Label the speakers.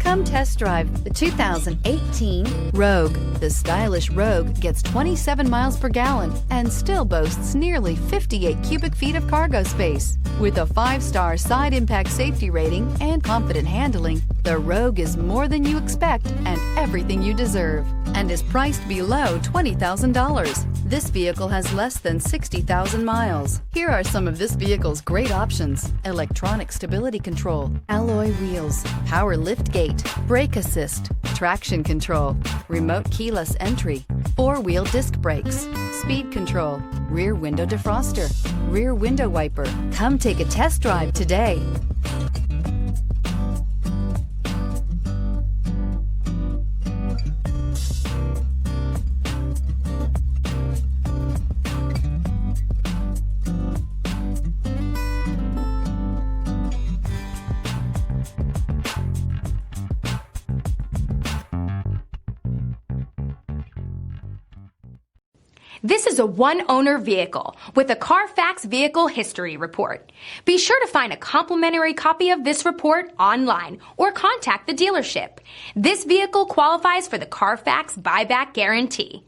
Speaker 1: Come test drive the 2018 Rogue. The stylish Rogue gets 27 miles per gallon and still boasts nearly 58 cubic feet of cargo space. With a 5-star side impact safety rating and confident handling, the Rogue is more than you expect and everything you deserve, and is priced below $20,000. This vehicle has less than 60,000 miles. Here are some of this vehicle's great options: electronic stability control, alloy wheels, power lift gate, brake assist, traction control, remote keyless entry, 4-wheel disc brakes, speed control, rear window defroster, rear window wiper. Come take a test drive today.
Speaker 2: This is a one-owner vehicle with a Carfax Vehicle History Report. Be sure to find a complimentary copy of this report online or contact the dealership. This vehicle qualifies for the Carfax Buyback Guarantee.